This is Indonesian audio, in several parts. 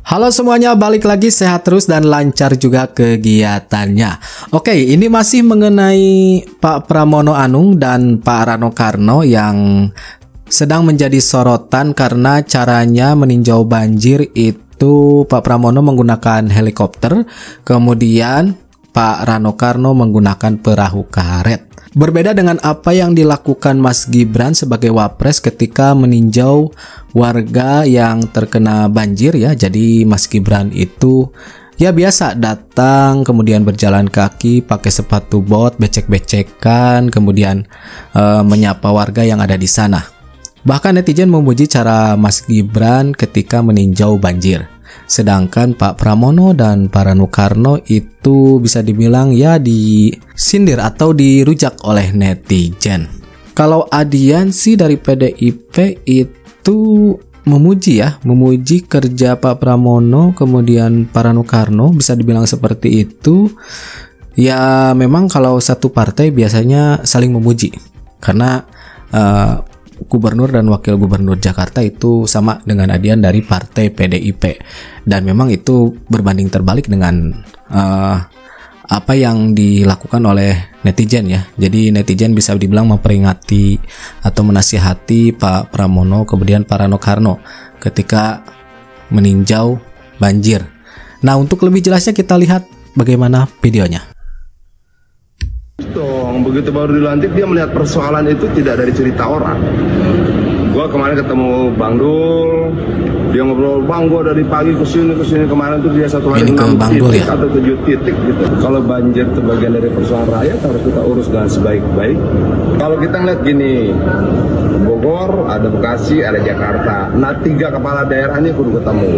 Halo semuanya, balik lagi sehat terus dan lancar juga kegiatannya. Oke, ini masih mengenai Pak Pramono Anung dan Pak Rano Karno yang sedang menjadi sorotan karena caranya meninjau banjir itu Pak Pramono menggunakan helikopter, kemudian Pak Rano Karno menggunakan perahu karet. Berbeda dengan apa yang dilakukan Mas Gibran sebagai wapres ketika meninjau warga yang terkena banjir ya. Jadi Mas Gibran itu ya biasa datang, kemudian berjalan kaki, pakai sepatu bot, becek-becekan, kemudian menyapa warga yang ada di sana. Bahkan netizen memuji cara Mas Gibran ketika meninjau banjir. Sedangkan Pak Pramono dan Pak Rano Karno itu bisa dibilang ya disindir atau dirujak oleh netizen. Kalau Adian sih dari PDIP itu memuji kerja Pak Pramono kemudian Pak Rano Karno, bisa dibilang seperti itu. Ya memang kalau satu partai biasanya saling memuji karena Gubernur dan Wakil Gubernur Jakarta itu sama dengan Adian dari partai PDIP, dan memang itu berbanding terbalik dengan apa yang dilakukan oleh netizen ya. Jadi netizen bisa dibilang memperingati atau menasihati Pak Pramono kemudian Pak Rano Karno ketika meninjau banjir. Nah, untuk lebih jelasnya kita lihat bagaimana videonya. Begitu baru dilantik dia melihat persoalan itu tidak dari cerita orang. Gua kemarin ketemu Bang Dul, dia ngobrol, Bang gua dari pagi kesini kemarin tuh dia satu hari 6 titik atau 7 titik gitu. Kalau banjir itu bagian dari persoalan rakyat harus kita urus dengan sebaik-baik. Kalau kita ngeliat gini, Bogor, ada Bekasi, ada Jakarta. Nah 3 kepala daerah ini kudu ketemu.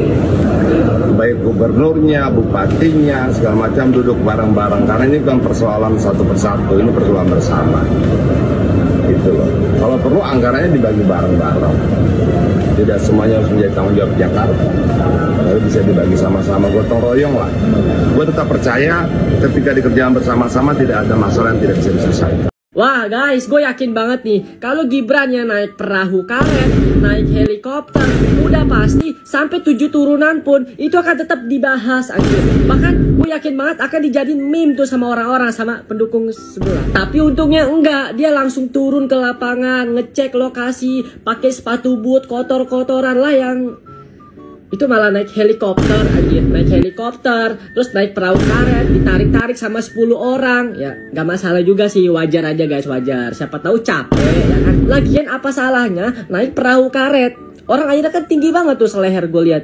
Baik gubernurnya, bupatinya, segala macam duduk bareng-bareng. Karena ini bukan persoalan satu persatu, ini persoalan bersama. Gitu loh. Kalau perlu anggarannya dibagi bareng-bareng. Tidak semuanya harus menjadi tanggung jawab Jakarta. Lalu bisa dibagi sama-sama, gotong royong lah. Gue tetap percaya ketika dikerjakan bersama-sama tidak ada masalah yang tidak bisa diselesaikan. Wah guys, gue yakin banget nih kalau Gibran yang naik perahu karet, naik helikopter, udah pasti sampai 7 turunan pun itu akan tetap dibahas aja. Bahkan gue yakin banget akan dijadiin meme tuh sama orang-orang, sama pendukung sebelah. Tapi untungnya enggak, dia langsung turun ke lapangan, ngecek lokasi, pakai sepatu boot kotor-kotoran lah yang itu malah naik helikopter aja, naik helikopter, terus naik perahu karet, ditarik-tarik sama 10 orang, ya nggak masalah juga sih, wajar aja guys, wajar. Siapa tahu capek, ya kan? Lagian apa salahnya naik perahu karet? Orang akhirnya kan tinggi banget tuh seleher gue lihat.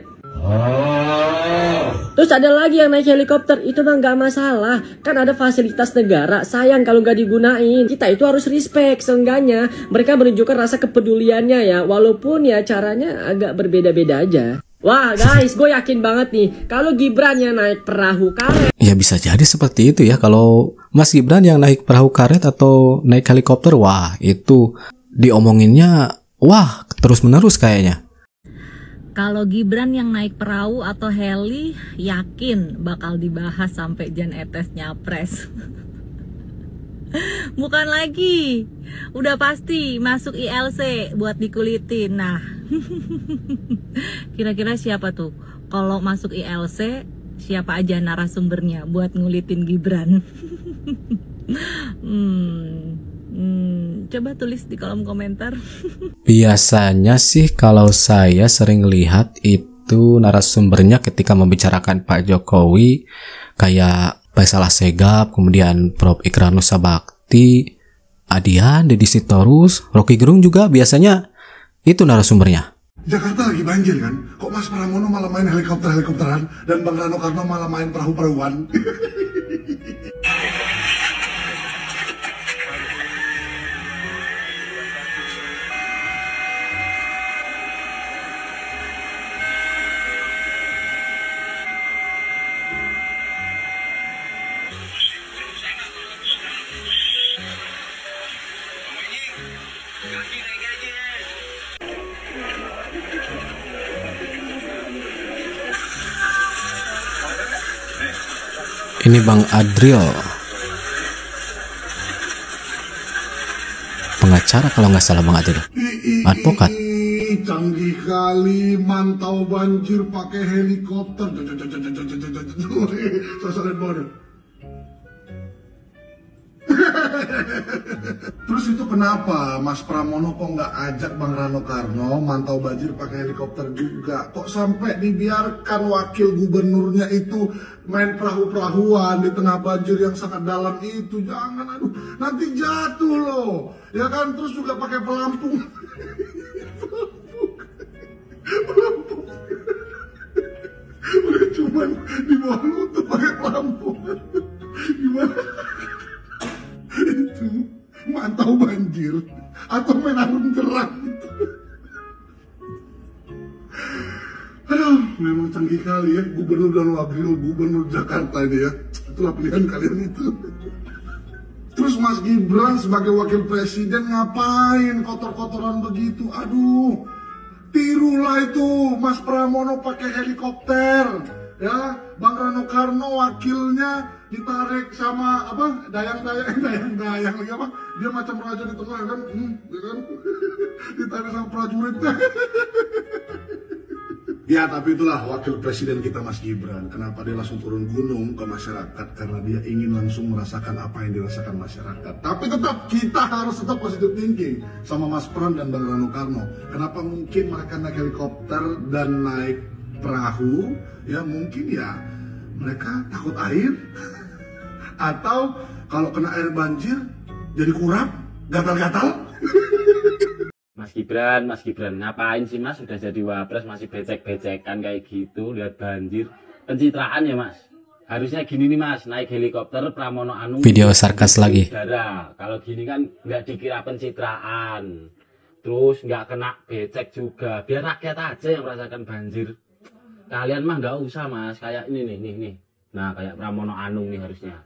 Terus ada lagi yang naik helikopter, itu mah nggak masalah, kan ada fasilitas negara. Sayang kalau nggak digunain. Kita itu harus respect, seenggaknya mereka menunjukkan rasa kepeduliannya ya, walaupun ya caranya agak berbeda-beda aja. Wah guys, gue yakin banget nih kalau Gibran yang naik perahu karet. Ya bisa jadi seperti itu ya, kalau Mas Gibran yang naik perahu karet atau naik helikopter, wah itu diomonginnya wah terus menerus kayaknya. Kalau Gibran yang naik perahu atau heli, yakin bakal dibahas sampai Jan Etes nyapres. Bukan lagi, udah pasti masuk ILC buat dikulitin. Nah, kira-kira siapa tuh kalau masuk ILC, siapa aja narasumbernya buat ngulitin Gibran? Coba tulis di kolom komentar. Biasanya sih kalau saya sering lihat itu narasumbernya ketika membicarakan Pak Jokowi kayak Faisal Assegaf, kemudian Prof. Ikranus Sabakti, Adian, Deddy Sitorus, Rocky Gerung juga biasanya itu narasumbernya. Jakarta lagi banjir kan? Kok Mas Pramono malah main helikopter-helikopteran dan Bang Rano Karno malah main perahu-perahuan? Ini Bang Adril, pengacara kalau nggak salah Bang Adril, advokat. canggih kali, mantau banjir pakai helikopter. Sasaran bodoh. Terus itu kenapa Mas Pramono kok nggak ajak Bang Rano Karno mantau banjir pakai helikopter juga? Kok sampai dibiarkan wakil gubernurnya itu main perahu-perahuan di tengah banjir yang sangat dalam itu? Jangan, aduh, nanti jatuh loh, ya kan? Terus juga pakai pelampung. Pelampung. Udah cuman di bawah lutut pakai pelampung. Gimana? Itu mantau banjir atau main arung jeram itu. Aduh, memang canggih kali ya gubernur dan wakil gubernur Jakarta ini ya. Itulah pilihan kalian itu. Terus Mas Gibran sebagai wakil presiden ngapain kotor-kotoran begitu? Aduh, tirulah itu Mas Pramono pakai helikopter, ya. Bang Rano Karno wakilnya ditarik sama apa dayang-dayang lagi apa, dia macam raja di tengah kan, ya kan? Ditarik sama prajuritnya. Ya, tapi itulah wakil presiden kita Mas Gibran. Kenapa dia langsung turun gunung ke masyarakat? Karena dia ingin langsung merasakan apa yang dirasakan masyarakat. Tapi tetap kita harus tetap positive thinking sama Mas Pram dan Bang Rano Karno. Kenapa mungkin mereka naik helikopter dan naik perahu? Ya mungkin ya mereka takut air. Atau kalau kena air banjir jadi kurap, gatal-gatal. Mas Gibran, ngapain sih Mas? Sudah jadi wapres masih becek-becekan kayak gitu, lihat banjir. Pencitraan ya Mas? Harusnya gini nih Mas, naik helikopter Pramono Anung. Video sarkas lagi. Kalau gini kan nggak dikira pencitraan. Terus nggak kena becek juga. Biar rakyat aja yang merasakan banjir. Kalian mah nggak usah Mas, kayak ini nih. Nah kayak Pramono Anung nih harusnya.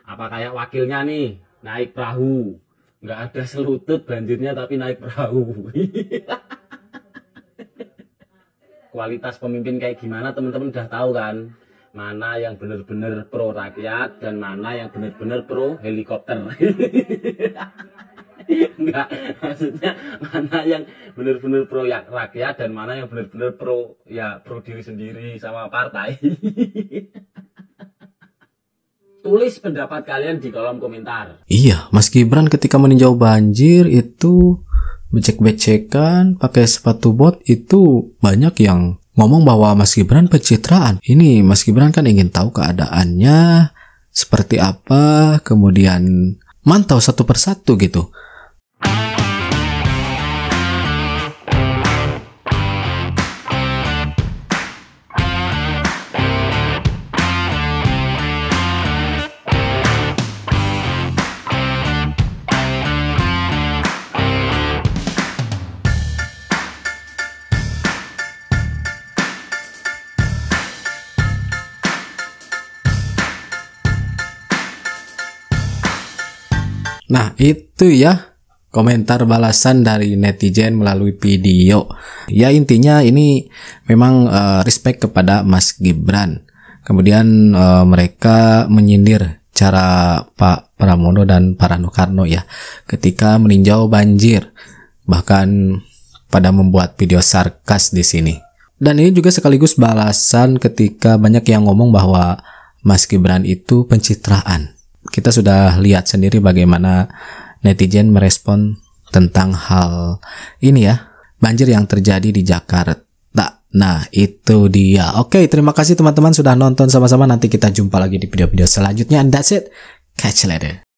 Apa kayak wakilnya nih, naik perahu. Nggak ada selutut banjirnya tapi naik perahu. Kualitas pemimpin kayak gimana teman-teman udah tahu kan? Mana yang benar-benar pro rakyat dan mana yang benar-benar pro helikopter. Enggak, maksudnya mana yang benar-benar pro rakyat dan mana yang benar-benar pro diri sendiri sama partai. Tulis pendapat kalian di kolom komentar. Iya, Mas Gibran ketika meninjau banjir itu becek-becekan, pakai sepatu bot, itu banyak yang ngomong bahwa Mas Gibran pencitraan. Ini Mas Gibran kan ingin tahu keadaannya seperti apa, kemudian mantau satu persatu gitu. Nah itu ya komentar balasan dari netizen melalui video. Ya intinya ini memang respect kepada Mas Gibran. Kemudian mereka menyindir cara Pak Pramono dan Pak Rano Karno ya ketika meninjau banjir. Bahkan pada membuat video sarkas di sini. Dan ini juga sekaligus balasan ketika banyak yang ngomong bahwa Mas Gibran itu pencitraan. Kita sudah lihat sendiri bagaimana netizen merespon tentang hal ini ya, banjir yang terjadi di Jakarta. Nah itu dia. Oke, terima kasih teman-teman sudah nonton sama-sama. Nanti kita jumpa lagi di video-video selanjutnya. And that's it. Catch you later.